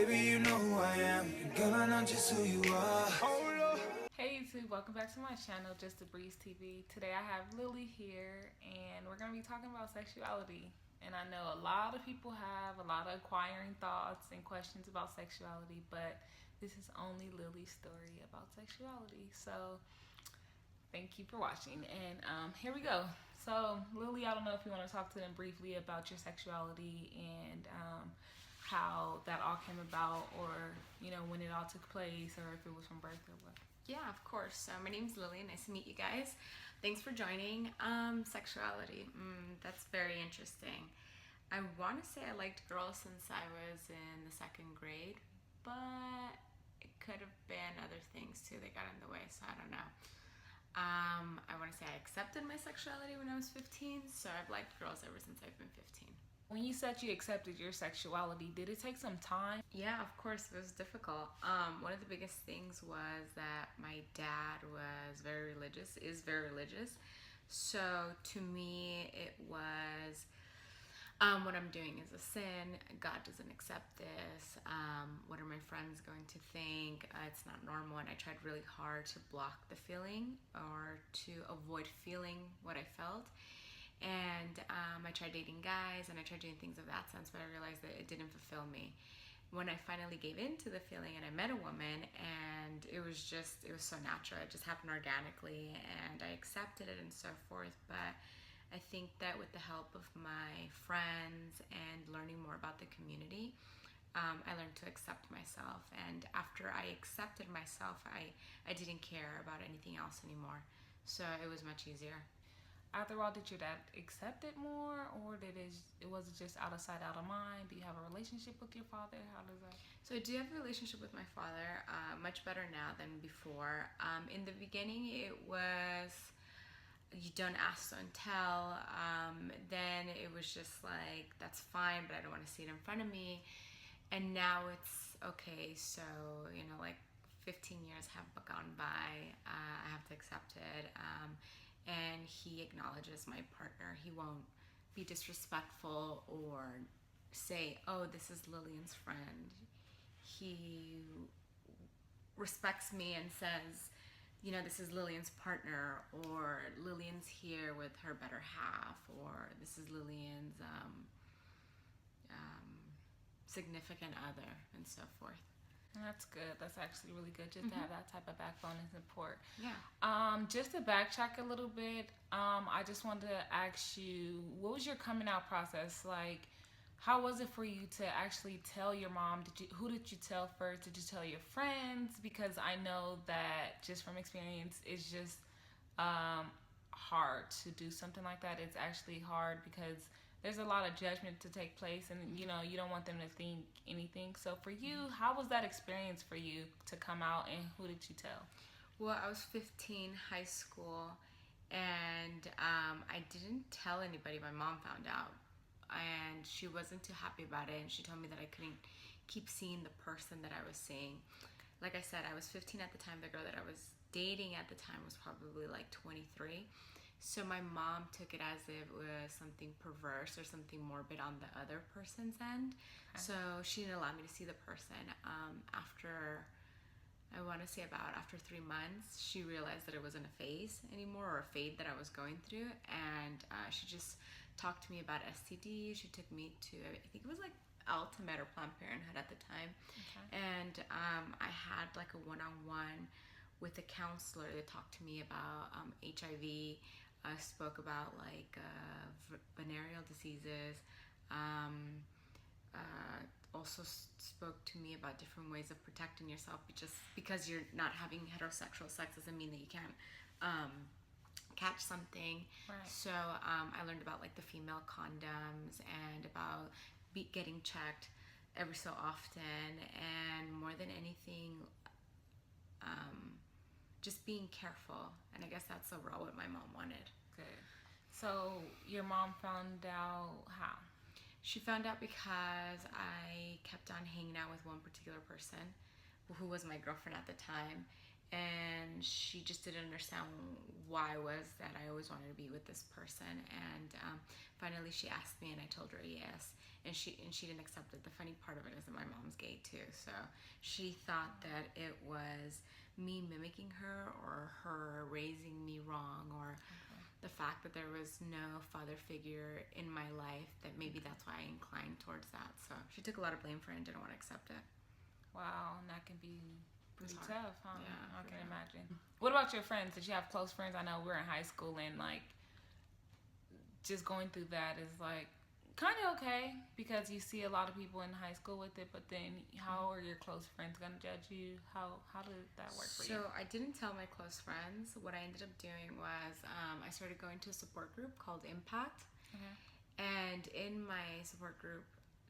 Baby, you know who I am, and girl, I know just who you are. Hey YouTube, welcome back to my channel, Just a Breeze TV. Today I have Lily here, and we're going to be talking about sexuality. And I know a lot of people have a lot of acquiring thoughts and questions about sexuality, but this is only Lily's story about sexuality. So thank you for watching, and here we go. So Lily, I don't know if you want to talk to them briefly about your sexuality and how that all came about, or when it all took place, or if it was from birth or what. Yeah, of course. So my name's Lily. Nice to meet you guys. Thanks for joining. Sexuality. That's very interesting. I want to say I liked girls since I was in the second grade, but it could have been other things too that got in the way, so I don't know. I want to say I accepted my sexuality when I was 15, so I've liked girls ever since I've been 15. When you said you accepted your sexuality, did it take some time? Yeah, of course, it was difficult. One of the biggest things was that my dad was very religious, is very religious. So to me, it was, what I'm doing is a sin. God doesn't accept this. What are my friends going to think? It's not normal. And I tried really hard to block the feeling or to avoid feeling what I felt. And I tried dating guys and I tried doing things of that sense, but I realized that it didn't fulfill me. When I finally gave in to the feeling and I met a woman, and it was so natural. It just happened organically and I accepted it and so forth. But I think that with the help of my friends and learning more about the community, I learned to accept myself. And after I accepted myself, I didn't care about anything else anymore. So it was much easier. After all, did your dad accept it more, or was it just out of sight, out of mind? Do you have a relationship with your father? How does that? So I do have a relationship with my father, much better now than before. In the beginning, it was you don't ask, don't tell. Then it was just like, that's fine, but I don't want to see it in front of me. And now it's okay. So like 15 years have gone by. I have to accept it. And he acknowledges my partner. He won't be disrespectful or say, oh, this is Lillian's friend. He respects me and says, this is Lillian's partner, or Lillian's here with her better half, or this is Lillian's significant other, and so forth. That's good. That's actually really good, just to have that type of backbone and support. Yeah. Just to backtrack a little bit, I just wanted to ask you, what was your coming out process like? How was it for you to actually tell your mom? Who did you tell first? Did you tell your friends? Because I know that just from experience, it's just hard to do something like that. It's actually hard because there's a lot of judgment to take place, and you don't want them to think anything. So for you, how was that experience for you to come out, and who did you tell? Well, I was 15, high school, and I didn't tell anybody. My mom found out, and she wasn't too happy about it, and she told me that I couldn't keep seeing the person that I was seeing. Like I said, I was 15 at the time. The girl that I was dating at the time was probably like 23. So my mom took it as if it was something perverse or something morbid on the other person's end. Okay. So she didn't allow me to see the person. After 3 months, she realized that it wasn't a phase anymore, or a fade that I was going through. And she just talked to me about STD. She took me to, I think it was like Ultimate or Planned Parenthood at the time. Okay. And I had like a one-on-one with a counselor that talked to me about HIV. Spoke about like venereal diseases. Also spoke to me about different ways of protecting yourself. Just because you're not having heterosexual sex doesn't mean that you can't catch something. Right. So I learned about like the female condoms and about getting checked every so often, and more than anything, just being careful. And I guess that's overall what my mom wanted. Good. So your mom found out how? She found out because I kept on hanging out with one particular person who was my girlfriend at the time, and she just didn't understand why it was that I always wanted to be with this person. And finally she asked me, and I told her yes, and she didn't accept it. The funny part of it is that my mom's gay too. So she thought that it was me mimicking her or her raising me wrong, or the fact that there was no father figure in my life, that maybe that's why I inclined towards that. So she took a lot of blame for it and didn't want to accept it. Wow, and that can be pretty tough, huh? Yeah, I can imagine. What about your friends? Did you have close friends? I know we're in high school, and like just going through that is like kind of okay because you see a lot of people in high school with it, but then how are your close friends gonna judge you? How did that work for you? So I didn't tell my close friends. What I ended up doing was I started going to a support group called Impact. And in my support group,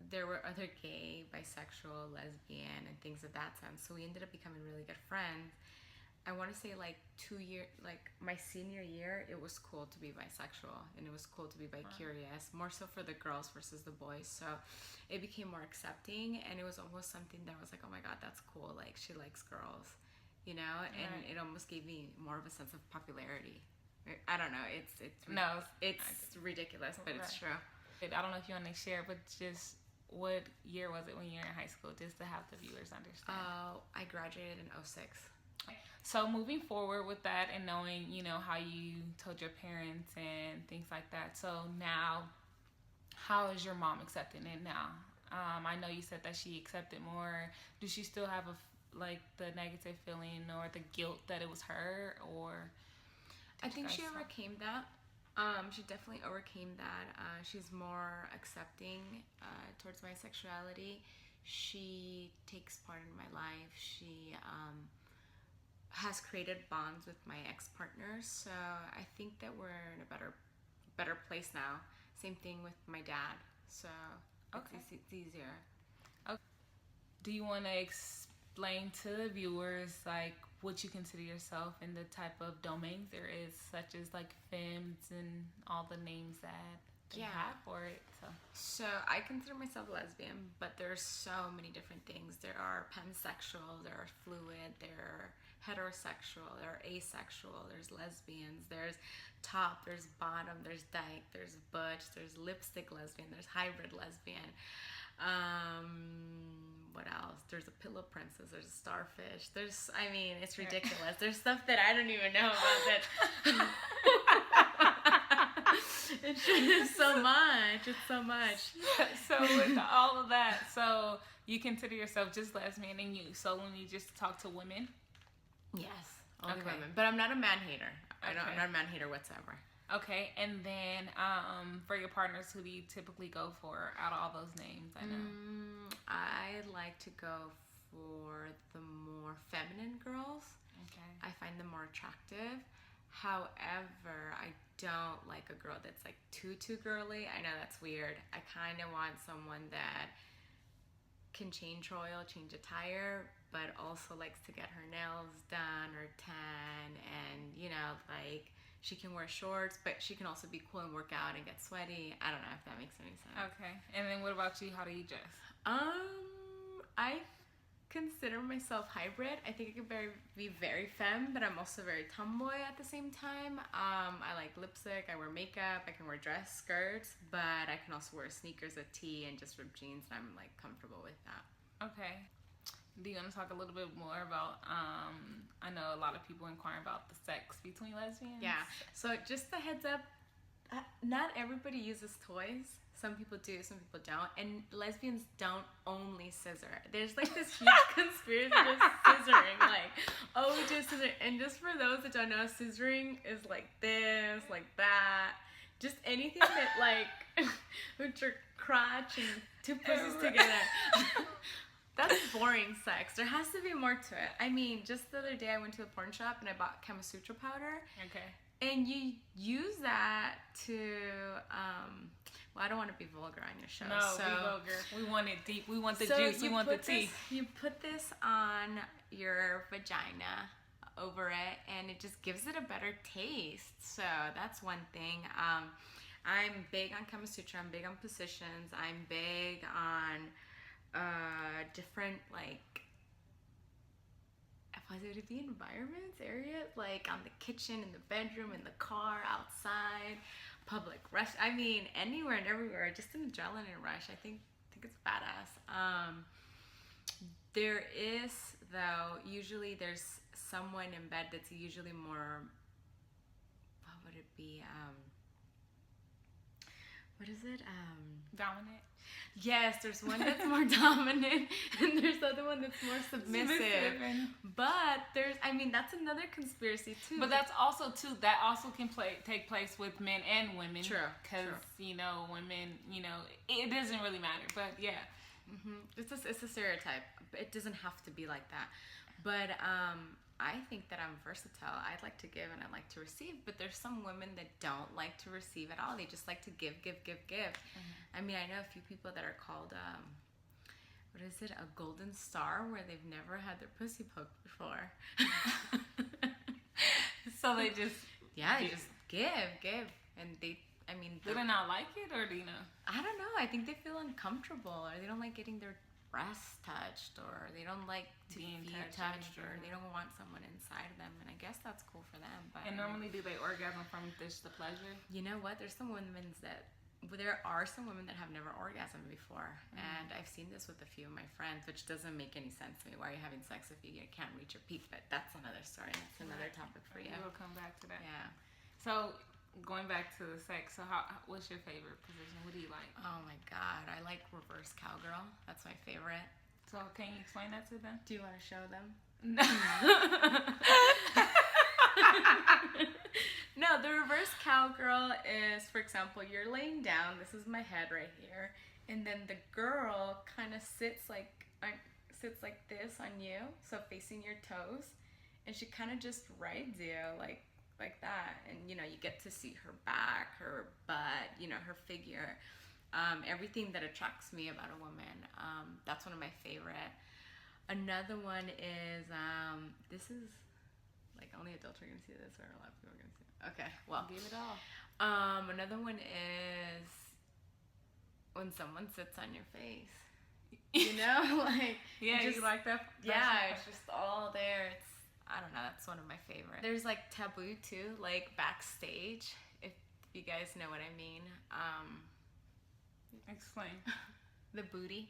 there were other gay, bisexual, lesbian, and things of that sense. So we ended up becoming really good friends. I want to say like my senior year, it was cool to be bisexual and it was cool to be bi-curious, more so for the girls versus the boys. So it became more accepting, and it was almost something that was like, oh my God, that's cool. Like, she likes girls, you know? And it almost gave me more of a sense of popularity. I don't know. It's ridiculous, but it's true. I don't know if you want to share, but just what year was it when you were in high school, just to have the viewers understand? I graduated in 2006. So moving forward with that and knowing, you know, how you told your parents and things like that. So now, how is your mom accepting it now? I know you said that she accepted more. Does she still have the negative feeling or the guilt that it was her, or? I think she overcame that. She definitely overcame that. She's more accepting towards my sexuality. She takes part in my life. She has created bonds with my ex-partners. So I think that we're in a better place now. Same thing with my dad. So it's easier. Okay. Do you want to explain to the viewers like what you consider yourself and the type of domains there is, such as like femmes and all the names that they have for it? So I consider myself lesbian, but there's so many different things. There are pansexual, there are fluid, there are heterosexual, there are asexual, there's lesbians, there's top, there's bottom, there's dyke, there's butch, there's lipstick lesbian, there's hybrid lesbian. What else? There's a pillow princess, there's a starfish, it's ridiculous. There's stuff that I don't even know about that. It's so much. It's so much. So with all of that, so you consider yourself just lesbian and you solely just talk to women? Yes, only women. But I'm not a man hater. I'm not a man hater whatsoever. Okay, and then for your partners, who do you typically go for out of all those names? I know. I like to go for the more feminine girls. Okay. I find them more attractive. However, I don't like a girl that's like too girly. I know that's weird. I kind of want someone that can change oil, change a tire, but also likes to get her nails done or tan, and like she can wear shorts, but she can also be cool and work out and get sweaty. I don't know if that makes any sense. Okay. And then what about you? How do you dress? I consider myself hybrid. I think I can be very femme, but I'm also very tomboy at the same time. I like lipstick, I wear makeup, I can wear dress skirts, but I can also wear sneakers, a tee, and just ripped jeans, and I'm like comfortable with that. Okay. Do you want to talk a little bit more about, I know a lot of people inquire about the sex between lesbians. Yeah. So just a heads up, not everybody uses toys. Some people do, some people don't. And lesbians don't only scissor. There's like this huge conspiracy of scissoring. Like, oh, we just scissor. And just for those that don't know, scissoring is like this, like that. Just anything that like, with your crotch and two pussies together. That's boring sex. There has to be more to it. I mean, just the other day I went to a porn shop and I bought Kama Sutra powder. Okay. And you use that to, well, I don't want to be vulgar on your show. No, be vulgar. We want it deep. We want the juice. We want the tea. You put this on your vagina over it, and it just gives it a better taste. So that's one thing. I'm big on Kama Sutra. I'm big on positions. I'm big on different, like, whether it be environments, areas, like on the kitchen, in the bedroom, in the car, outside, public rush. I mean, anywhere and everywhere, just an adrenaline rush. I think it's badass. There is, though, usually there's someone in bed that's usually more, what would it be? What is it? Dominant. Yes, there's one that's more dominant, and there's the other one that's more submissive. But that's another conspiracy too. But that's also too. That also can take place with men and women. True. Because women, it doesn't really matter. But yeah, it's a stereotype. It doesn't have to be like that. But I think that I'm versatile. I like to give and I like to receive, but there's some women that don't like to receive at all. They just like to give. I mean, I know a few people that are called, what is it, a golden star, where they've never had their pussy poked before. So they just... Yeah, they just give. And do they not like it, or do you know? I don't know. I think they feel uncomfortable, or they don't like getting their breasts touched, or they don't like to be touched, or they don't want someone inside of them, and I guess that's cool for them. But and normally, do they orgasm from just the pleasure? You know what? There are some women that have never orgasmed before, and I've seen this with a few of my friends, which doesn't make any sense to me. Why are you having sex if you can't reach your peak? But that's another story. That's another topic for you. We'll come back to that. Yeah. So, going back to the sex, so what's your favorite position? What do you like? Oh my God, I like reverse cowgirl. That's my favorite. So can you explain that to them? Do you want to show them? No. No, the reverse cowgirl is, for example, you're laying down. This is my head right here, and then the girl kind of sits like this on you, so facing your toes, and she kind of just rides you like that, and you get to see her back, her butt, her figure, everything that attracts me about a woman. That's one of my favorite. Another one is this is like only adults are gonna see this, or a lot of people are gonna see it. Okay, well, give it all. Another one is when someone sits on your face. Like yeah, you like that? Yeah, it's just all there. I don't know, that's one of my favorites. There's like taboo too, like backstage, if you guys know what I mean. Explain. The booty.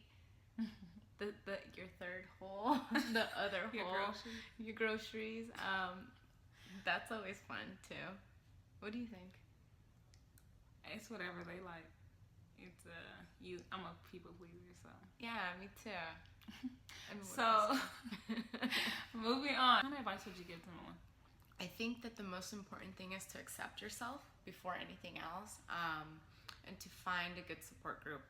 Your third hole. The other hole. Your groceries. That's always fun too. What do you think? It's whatever they like. It's I'm a people pleaser, so. Yeah, me too. So, moving on. What kind of advice would you give to someone? I think that the most important thing is to accept yourself before anything else, and to find a good support group.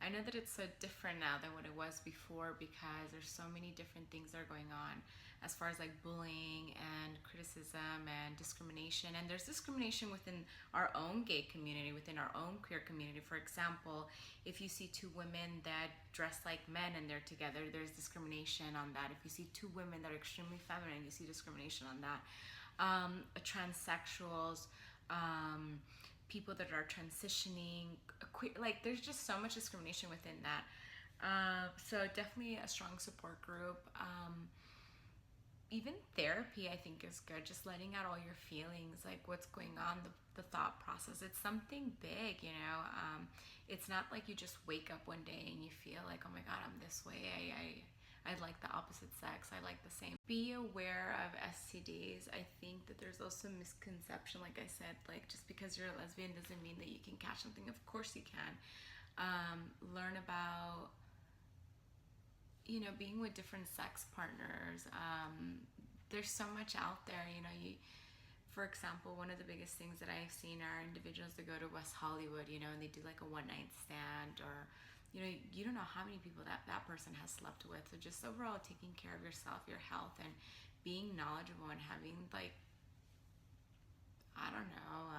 I know that it's so different now than what it was before, because there's so many different things that are going on as far as like bullying and criticism and discrimination. And there's discrimination within our own gay community, within our own queer community. For example, if you see two women that dress like men and they're together, there's discrimination on that. If you see two women that are extremely feminine, you see discrimination on that. Transsexuals, people that are transitioning, like there's just so much discrimination within that. So definitely a strong support group. Even therapy, I think, is good. Just letting out all your feelings, like what's going on, the thought process. It's something big, It's not like you just wake up one day and you feel like, oh my God, I'm this way. I like the opposite sex. I like the same. Be aware of STDs. I think that there's also misconception, like I said, like just because you're a lesbian doesn't mean that you can catch something. Of course you can. Learn about being with different sex partners. There's so much out there, for example, one of the biggest things that I've seen are individuals that go to West Hollywood, and they do like a one-night stand, or you don't know how many people that person has slept with. So just overall taking care of yourself, your health, and being knowledgeable, and having like, I don't know,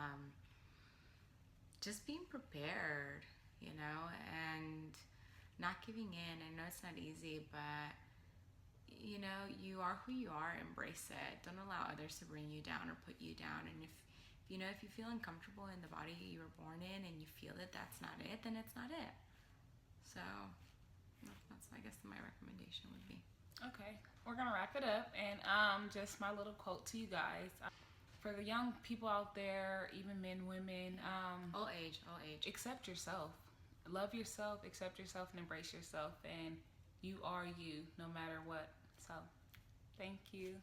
just being prepared, and not giving in. I know it's not easy, but you are who you are. Embrace it. Don't allow others to bring you down or put you down. And if you feel uncomfortable in the body you were born in, and you feel that that's not it, then it's not it. So that's, I guess, my recommendation would be. Okay, we're gonna wrap it up, and just my little quote to you guys. For the young people out there, even men, women, all age, accept yourself. Love yourself, accept yourself, and embrace yourself. And You are you, no matter what. So, thank you.